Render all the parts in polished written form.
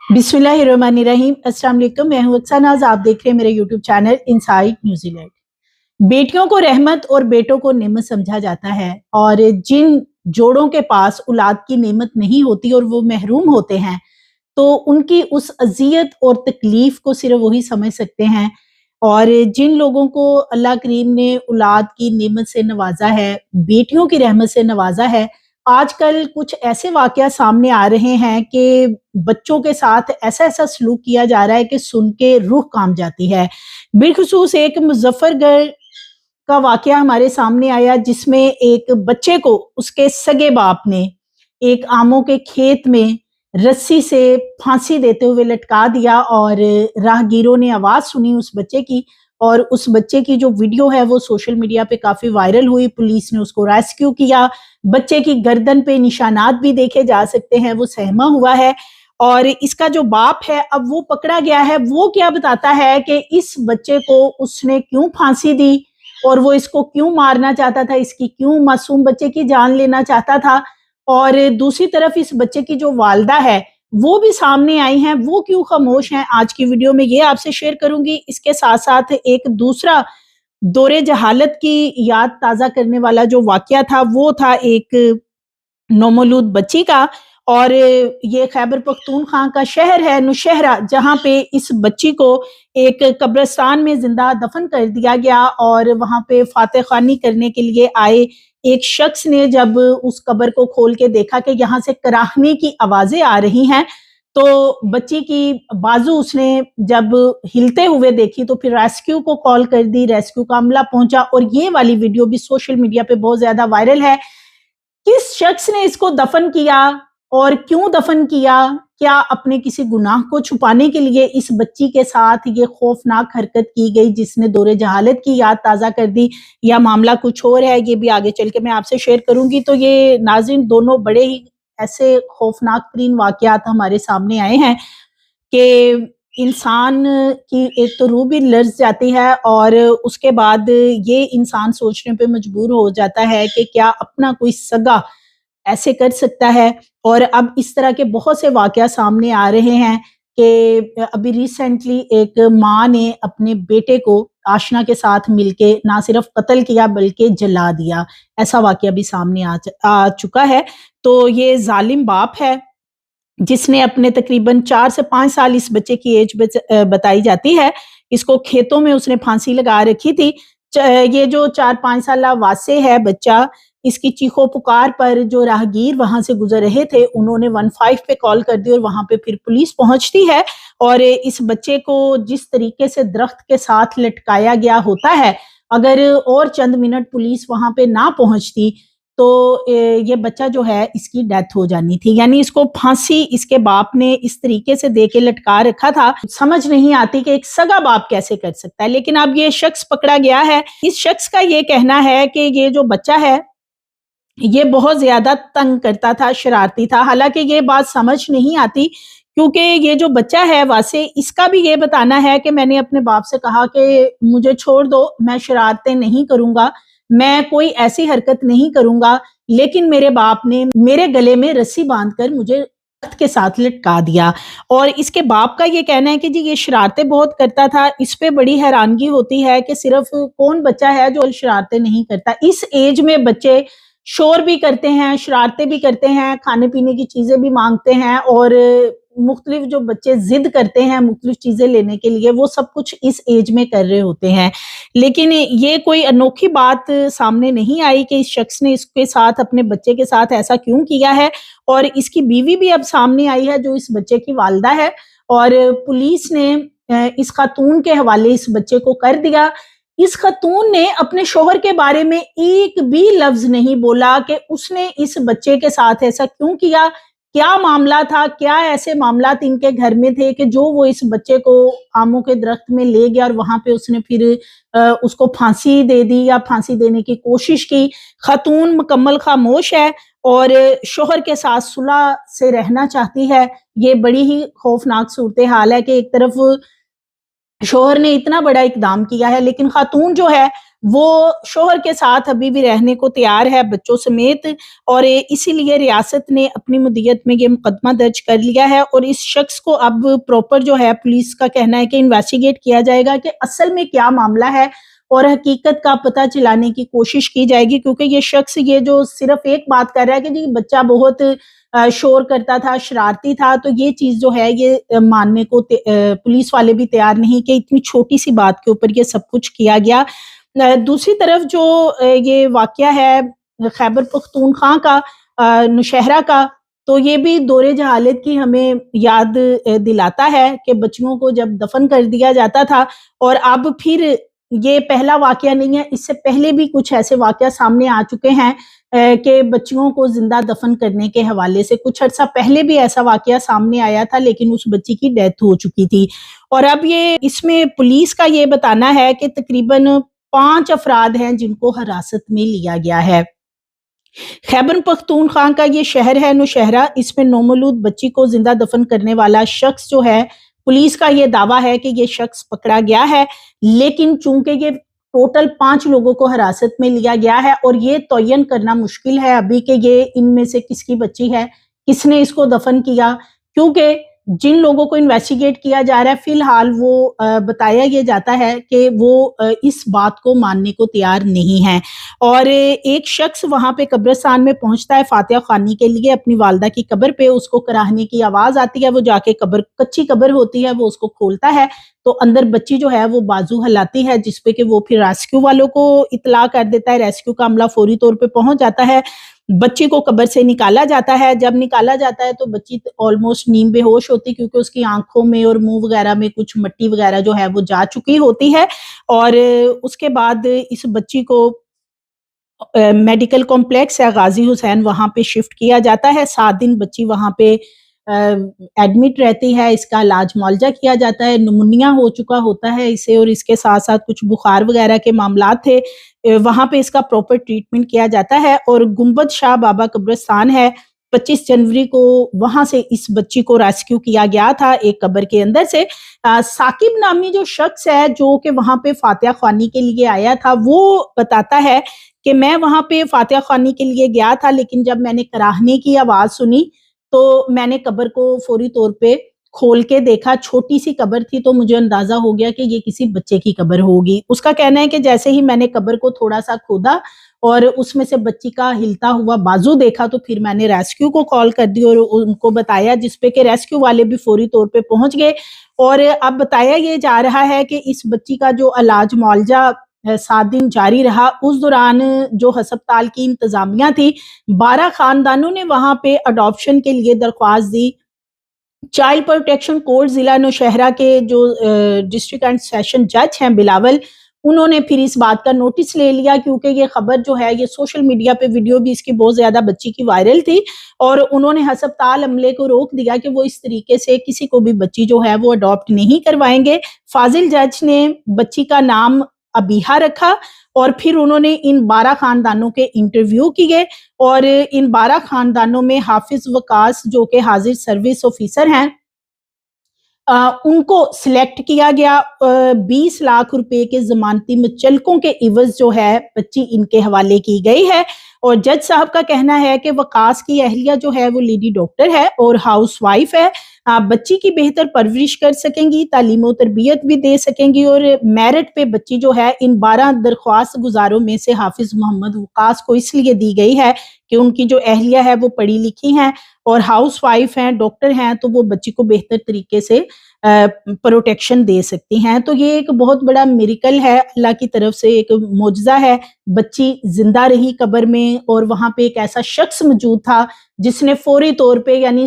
बिस्मिल्लाहिर्रहमानिर्रहीम। अस्सलाम वालेकुम। मैं हूं अक्सा नाज, आप देख रहे हैं मेरे यूट्यूब चैनल इनसाइड न्यूजीलैंड। बेटियों को रहमत और बेटों को नेमत समझा जाता है, और जिन जोड़ों के पास औलाद की नेमत नहीं होती और वो महरूम होते हैं, तो उनकी उस अजियत और तकलीफ को सिर्फ वही समझ सकते हैं। और जिन लोगों को अल्लाह करीम ने औलाद की नेमत से नवाजा है, बेटियों की रहमत से नवाजा है, आजकल कुछ ऐसे वाकया सामने आ रहे हैं कि बच्चों के साथ ऐसा ऐसा सलूक किया जा रहा है कि सुन के रूह कांप जाती है। बिलखुसूस एक मुजफ्फरगढ़ का वाकया हमारे सामने आया, जिसमें एक बच्चे को उसके सगे बाप ने एक आमों के खेत में रस्सी से फांसी देते हुए लटका दिया, और राहगीरों ने आवाज सुनी उस बच्चे की, और उस बच्चे की जो वीडियो है वो सोशल मीडिया पे काफी वायरल हुई। पुलिस ने उसको रेस्क्यू किया। बच्चे की गर्दन पे निशानात भी देखे जा सकते हैं, वो सहमा हुआ है। और इसका जो बाप है अब वो पकड़ा गया है। वो क्या बताता है कि इस बच्चे को उसने क्यों फांसी दी और वो इसको क्यों मारना चाहता था, इसकी क्यों मासूम बच्चे की जान लेना चाहता था। और दूसरी तरफ इस बच्चे की जो वालदा है वो भी सामने आई हैं, वो क्यों खामोश हैं, आज की वीडियो में ये आपसे शेयर करूंगी। इसके साथ साथ एक दूसरा दौरे जहालत की याद ताज़ा करने वाला जो वाकया था, वो था एक नौमौलूद बच्ची का। और ये खैबर पख्तूनख्वा का शहर है नौशहरा, जहाँ पे इस बच्ची को एक कब्रिस्तान में जिंदा दफन कर दिया गया। और वहाँ पे फातह खानी करने के लिए आए एक शख्स ने जब उस कब्र को खोल के देखा कि यहाँ से कराहने की आवाजें आ रही हैं, तो बच्ची की बाजू उसने जब हिलते हुए देखी तो फिर रेस्क्यू को कॉल कर दी। रेस्क्यू का अमला पहुंचा, और ये वाली वीडियो भी सोशल मीडिया पे बहुत ज्यादा वायरल है। किस शख्स ने इसको दफन किया और क्यों दफन किया? क्या अपने किसी गुनाह को छुपाने के लिए इस बच्ची के साथ ये खौफनाक हरकत की गई जिसने दौरे जहालत की याद ताज़ा कर दी, या मामला कुछ और है? ये भी आगे चल के मैं आपसे शेयर करूंगी। तो ये नाज़रीन, दोनों बड़े ही ऐसे खौफनाक तरीन वाकयात हमारे सामने आए हैं कि इंसान की एक तो रूह भी लर्ज़ जाती है, और उसके बाद ये इंसान सोचने पे मजबूर हो जाता है कि क्या अपना कोई सगा ऐसे कर सकता है। और अब इस तरह के बहुत से वाकया सामने आ रहे हैं कि अभी रिसेंटली एक माँ ने अपने बेटे को आशना के साथ मिलके ना सिर्फ कत्ल किया बल्कि जला दिया। ऐसा वाकया भी सामने आ चुका है। तो ये जालिम बाप है जिसने अपने तकरीबन 4 से 5 साल इस बच्चे की एज बताई जाती है, इसको खेतों में उसने फांसी लगा रखी थी। ये जो 4-5 साल वासे है बच्चा, इसकी चीखों पुकार पर जो राहगीर वहां से गुजर रहे थे, उन्होंने 15 पे कॉल कर दी, और वहां पे फिर पुलिस पहुंचती है। और इस बच्चे को जिस तरीके से दरख्त के साथ लटकाया गया होता है, अगर और चंद मिनट पुलिस वहां पे ना पहुंचती तो ये बच्चा जो है इसकी डेथ हो जानी थी। यानी इसको फांसी इसके बाप ने इस तरीके से दे के लटका रखा था। समझ नहीं आती कि एक सगा बाप कैसे कर सकता है। लेकिन अब ये शख्स पकड़ा गया है। इस शख्स का ये कहना है कि ये जो बच्चा है ये बहुत ज्यादा तंग करता था, शरारती था। हालांकि ये बात समझ नहीं आती, क्योंकि ये जो बच्चा है वासे, इसका भी ये बताना है कि मैंने अपने बाप से कहा कि मुझे छोड़ दो, मैं शरारतें नहीं करूंगा, मैं कोई ऐसी हरकत नहीं करूंगा। लेकिन मेरे बाप ने मेरे गले में रस्सी बांधकर मुझे दरख्त के साथ लटका दिया। और इसके बाप का ये कहना है कि जी ये शरारतें बहुत करता था। इस पे बड़ी हैरानगी होती है कि सिर्फ कौन बच्चा है जो शरारतें नहीं करता। इस एज में बच्चे शोर भी करते हैं, शरारतें भी करते हैं, खाने पीने की चीजें भी मांगते हैं, और मुख्तलिफ जो बच्चे जिद करते हैं मुख्तलिफ चीजें लेने के लिए, वो सब कुछ इस एज में कर रहे होते हैं। लेकिन ये कोई अनोखी बात सामने नहीं आई कि इस शख्स ने इसके साथ, अपने बच्चे के साथ ऐसा क्यों किया है। और इसकी बीवी भी अब सामने आई है जो इस बच्चे की वालिदा है, और पुलिस ने इस खातून के हवाले इस बच्चे को कर दिया। इस खातून ने अपने शोहर के बारे में एक भी लफ्ज नहीं बोला कि उसने इस बच्चे के साथ ऐसा क्यों किया, क्या मामला था, क्या ऐसे मामलात इनके घर में थे कि जो वो इस बच्चे को आमों के दरख्त में ले गया और वहां पे उसने फिर उसको फांसी दे दी या फांसी देने की कोशिश की। खातून मुकम्मल खामोश है और शोहर के साथ सुलह से रहना चाहती है। ये बड़ी ही खौफनाक सूरत हाल है कि एक तरफ शोहर ने इतना बड़ा इकदाम किया है, लेकिन खातून जो है وہ شوہر کے ساتھ ابھی بھی رہنے کو تیار ہے بچوں سمیت، اور اسی لیے ریاست نے اپنی مدیت میں یہ مقدمہ درج کر لیا ہے، اور اس شخص کو اب پراپر جو ہے پولیس کا کہنا ہے کہ انویسٹیگیٹ کیا جائے گا کہ اصل میں کیا معاملہ ہے، اور حقیقت کا پتہ چلانے کی کوشش کی جائے گی، کیونکہ یہ شخص یہ جو صرف ایک بات کر رہا ہے کہ جی بچہ بہت شور کرتا تھا، شرارتی تھا، تو یہ چیز جو ہے یہ ماننے کو پولیس والے بھی تیار نہیں کہ اتنی چھوٹی سی بات کے اوپر یہ سب کچھ کیا گیا۔ دوسری طرف جو یہ واقعہ ہے خیبر پختونخوا کا، نوشہرہ کا، تو یہ بھی دور جہالت کی ہمیں یاد دلاتا ہے کہ بچیوں کو جب دفن کر دیا جاتا تھا، اور اب پھر یہ پہلا واقعہ نہیں ہے، اس سے پہلے بھی کچھ ایسے واقعہ سامنے آ چکے ہیں کہ بچیوں کو زندہ دفن کرنے کے حوالے سے کچھ عرصہ پہلے بھی ایسا واقعہ سامنے آیا تھا، لیکن اس بچی کی ڈیتھ ہو چکی تھی۔ اور اب یہ اس میں پولیس کا یہ بتانا ہے کہ تقریباً 5 افراد ہیں جن کو حراست میں لیا گیا ہے۔ خیبر پختونخوا کا یہ شہر ہے نوشہرہ، اس میں نومولود بچی کو زندہ دفن کرنے والا شخص جو ہے، پولیس کا یہ دعویٰ ہے کہ یہ شخص پکڑا گیا ہے، لیکن چونکہ یہ ٹوٹل 5 لوگوں کو حراست میں لیا گیا ہے، اور یہ تعین کرنا مشکل ہے ابھی کہ یہ ان میں سے کس کی بچی ہے، کس نے اس کو دفن کیا، کیونکہ جن لوگوں کو انویسٹیگیٹ کیا جا رہا ہے فی الحال وہ بتایا یہ جاتا ہے کہ وہ اس بات کو ماننے کو تیار نہیں ہے۔ اور ایک شخص وہاں پہ قبرستان میں پہنچتا ہے فاتحہ خوانی کے لیے اپنی والدہ کی قبر پہ، اس کو کراہنے کی آواز آتی ہے، وہ جا کے قبر، کچی قبر ہوتی ہے، وہ اس کو کھولتا ہے تو اندر بچی جو ہے وہ بازو ہلاتی ہے، جس پہ کہ وہ پھر ریسکیو والوں کو اطلاع کر دیتا ہے، ریسکیو کا عملہ فوری طور پہ پہنچ جاتا ہے، بچی کو قبر سے نکالا جاتا ہے۔ جب نکالا جاتا ہے تو بچی آلموسٹ نیم بے ہوش ہوتی، کیونکہ اس کی آنکھوں میں اور منہ وغیرہ میں کچھ مٹی وغیرہ جو ہے وہ جا چکی ہوتی ہے، اور اس کے بعد اس بچی کو میڈیکل کمپلیکس ہے غازی حسین، وہاں پہ شفٹ کیا جاتا ہے، 7 دن بچی وہاں پہ ایڈمٹ رہتی ہے، اس کا علاج معالجہ کیا جاتا ہے، نمونیا ہو چکا ہوتا ہے اسے، اور اس کے ساتھ ساتھ کچھ بخار وغیرہ کے معاملات تھے، وہاں پہ اس کا پراپر ٹریٹمنٹ کیا جاتا ہے۔ اور گنبد شاہ بابا قبرستان ہے، 25 جنوری کو وہاں سے اس بچی کو ریسکیو کیا گیا تھا ایک قبر کے اندر سے۔ ثاقب نامی جو شخص ہے جو کہ وہاں پہ فاتحہ خوانی کے لیے آیا تھا، وہ بتاتا ہے کہ میں وہاں پہ فاتحہ خوانی کے لیے گیا تھا، لیکن جب میں نے کراہنے کی آواز سنی تو میں نے قبر کو فوری طور پہ کھول کے دیکھا، چھوٹی سی قبر تھی، تو مجھے اندازہ ہو گیا کہ یہ کسی بچے کی قبر ہوگی۔ اس کا کہنا ہے کہ جیسے ہی میں نے قبر کو تھوڑا سا کھودا اور اس میں سے بچی کا ہلتا ہوا بازو دیکھا، تو پھر میں نے ریسکیو کو کال کر دی اور ان کو بتایا، جس پہ کہ ریسکیو والے بھی فوری طور پہ پہنچ گئے۔ اور اب بتایا یہ جا رہا ہے کہ اس بچی کا جو علاج معالجہ 7 دن جاری رہا، اس دوران جو ہسپتال کی انتظامیہ تھی، 12 خاندانوں نے وہاں پہ اڈاپشن کے لیے درخواست دی۔ چائلڈ پروٹیکشن کورٹ ضلع نوشہرہ کے جو ڈسٹرکٹ اینڈ سیشن جج ہیں بلاول، انہوں نے پھر اس بات کا نوٹس لے لیا، کیونکہ یہ خبر جو ہے یہ سوشل میڈیا پہ ویڈیو بھی اس کی بہت زیادہ بچی کی وائرل تھی، اور انہوں نے ہسپتال عملے کو روک دیا کہ وہ اس طریقے سے کسی کو بھی بچی جو ہے وہ اڈاپٹ نہیں کروائیں گے۔ فاضل جج نے بچی کا نام ابیحہ رکھا، اور پھر انہوں نے ان 12 خاندانوں کے انٹرویو کیے، اور ان 12 خاندانوں میں حافظ وقاص جو کہ حاضر سروس آفیسر ہیں، ان کو سلیکٹ کیا گیا۔ 20 لاکھ روپے کے ضمانتی مچلقوں کے عوض جو ہے بچی ان کے حوالے کی گئی ہے، اور جج صاحب کا کہنا ہے کہ وقاص کی اہلیہ جو ہے وہ لیڈی ڈاکٹر ہے اور ہاؤس وائف ہے، بچی کی بہتر پرورش کر سکیں گی، تعلیم و تربیت بھی دے سکیں گی، اور میرٹ پہ بچی جو ہے ان 12 درخواست گزاروں میں سے حافظ محمد وقاص کو اس لیے دی گئی ہے کہ ان کی جو اہلیہ ہے وہ پڑھی لکھی ہیں اور ہاؤس وائف ہیں، ڈاکٹر ہیں، تو وہ بچی کو بہتر طریقے سے پروٹیکشن دے سکتی ہیں۔ تو یہ ایک بہت بڑا میریکل ہے، اللہ کی طرف سے ایک معجزہ ہے، بچی زندہ رہی قبر میں، اور وہاں پہ ایک ایسا شخص موجود تھا جس نے فوری طور پہ، یعنی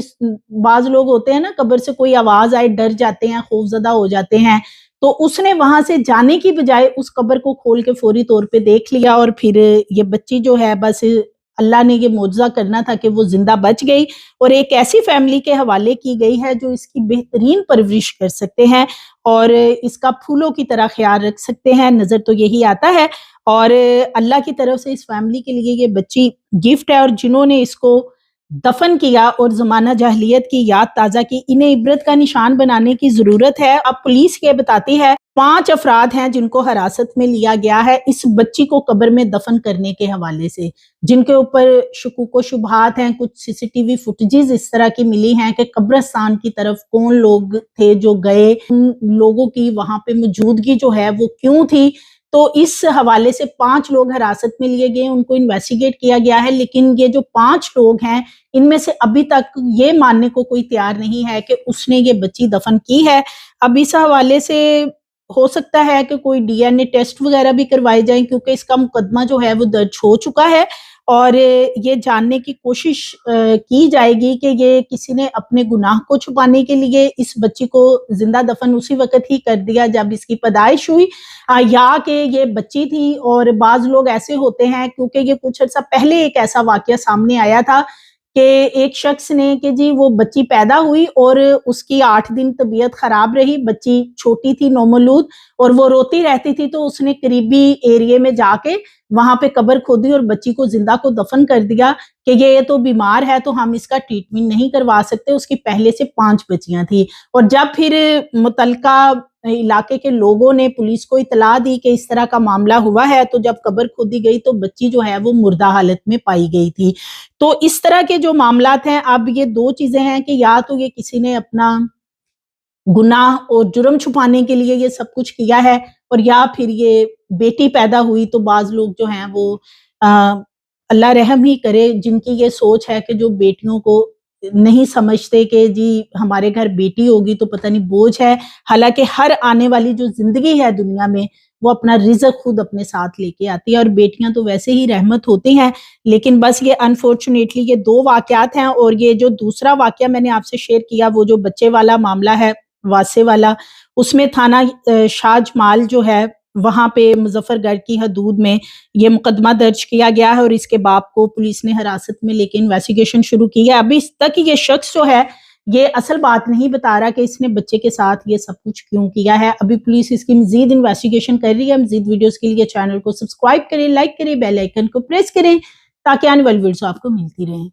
بعض لوگ ہوتے ہیں نا قبر سے کوئی آواز آئے ڈر جاتے ہیں، خوف زدہ ہو جاتے ہیں، تو اس نے وہاں سے جانے کی بجائے اس قبر کو کھول کے فوری طور پہ دیکھ لیا، اور پھر یہ بچی جو ہے بس اللہ نے یہ معجزہ کرنا تھا کہ وہ زندہ بچ گئی، اور ایک ایسی فیملی کے حوالے کی گئی ہے جو اس کی بہترین پرورش کر سکتے ہیں اور اس کا پھولوں کی طرح خیال رکھ سکتے ہیں، نظر تو یہی آتا ہے۔ اور اللہ کی طرف سے اس فیملی کے لیے یہ بچی گفٹ ہے، اور جنہوں نے اس کو दफन किया और जमाना जाहिलियत की याद ताज़ा की, इन्हें इबरत का निशान बनाने की ज़रूरत है। अब पुलिस ये बताती है 5 अफराद हैं जिनको हिरासत में लिया गया है इस बच्ची को कब्र में दफन करने के हवाले से, जिनके ऊपर शुकूक व शुबहात हैं। कुछ सीसीटीवी फुटेजेस इस तरह की मिली हैं कि कब्रिस्तान की तरफ कौन लोग थे जो गए, उन लोगों की वहाँ पे मौजूदगी जो है वो क्यों थी। तो इस हवाले से 5 लोग हिरासत में लिए गए, उनको इन्वेस्टिगेट किया गया है। लेकिन ये जो 5 लोग हैं, इनमें से अभी तक ये मानने को कोई तैयार नहीं है कि उसने ये बच्ची दफन की है। अब इस हवाले से हो सकता है कि कोई डीएनए टेस्ट वगैरह भी करवाए जाएं, क्योंकि इसका मुकदमा जो है वो दर्ज हो चुका है और ये जानने की कोशिश की जाएगी कि ये किसी ने अपने गुनाह को छुपाने के लिए इस बच्ची को जिंदा दफन उसी वक्त ही कर दिया जब इसकी पैदाइश हुई, या कि ये बच्ची थी। और बाज लोग ऐसे होते हैं, क्योंकि ये कुछ अर्सा पहले एक ऐसा वाकया सामने आया था कि एक शख्स ने कि जी वो बच्ची पैदा हुई और उसकी 8 दिन तबीयत खराब रही, बच्ची छोटी थी नौमौलूद और वो रोती रहती थी, तो उसने करीबी एरिया में जाके वहां पे कब्र खोदी और बच्ची को जिंदा को दफन कर दिया कि ये तो बीमार है तो हम इसका ट्रीटमेंट नहीं करवा सकते। उसकी पहले से 5 बच्चियां थी और जब फिर मुतलका इलाके के लोगों ने पुलिस को इतला दी कि इस तरह का मामला हुआ है, तो जब कब्र खोदी गई तो बच्ची जो है वो मुर्दा हालत में पाई गई थी। तो इस तरह के जो मामलात हैं, अब ये 2 चीजें हैं कि या तो ये किसी ने अपना गुनाह और जुर्म छुपाने के लिए ये सब कुछ किया है, और या फिर ये बेटी पैदा हुई तो बाज लोग जो हैं वो अल्लाह रहम ही करे, जिनकी ये सोच है कि जो बेटियों को नहीं समझते कि जी हमारे घर बेटी होगी तो पता नहीं बोझ है। हालांकि हर आने वाली जो जिंदगी है दुनिया में, वो अपना रिज़्क खुद अपने साथ लेके आती है और बेटियां तो वैसे ही रहमत होती हैं। लेकिन बस ये अनफॉर्चुनेटली ये 2 वाकयात हैं। और ये जो दूसरा वाकया मैंने आपसे शेयर किया, वो जो बच्चे वाला मामला है वासे वाला, उसमें थाना शाहजमाल जो है वहां पे मुजफ्फरगढ़ की हदूद में ये मुकदमा दर्ज किया गया है और इसके बाप को पुलिस ने हिरासत में लेके इन्वेस्टिगेशन शुरू की है। अभी तक ये शख्स जो है ये असल बात नहीं बता रहा कि इसने बच्चे के साथ ये सब कुछ क्यों किया है। अभी पुलिस इसकी मजीद इन्वेस्टिगेशन कर रही है। मजीद वीडियोस के लिए चैनल को सब्सक्राइब करें, लाइक करें, बेल आइकन को प्रेस करें ताकि आने वाली वीडियोस आपको मिलती रहें।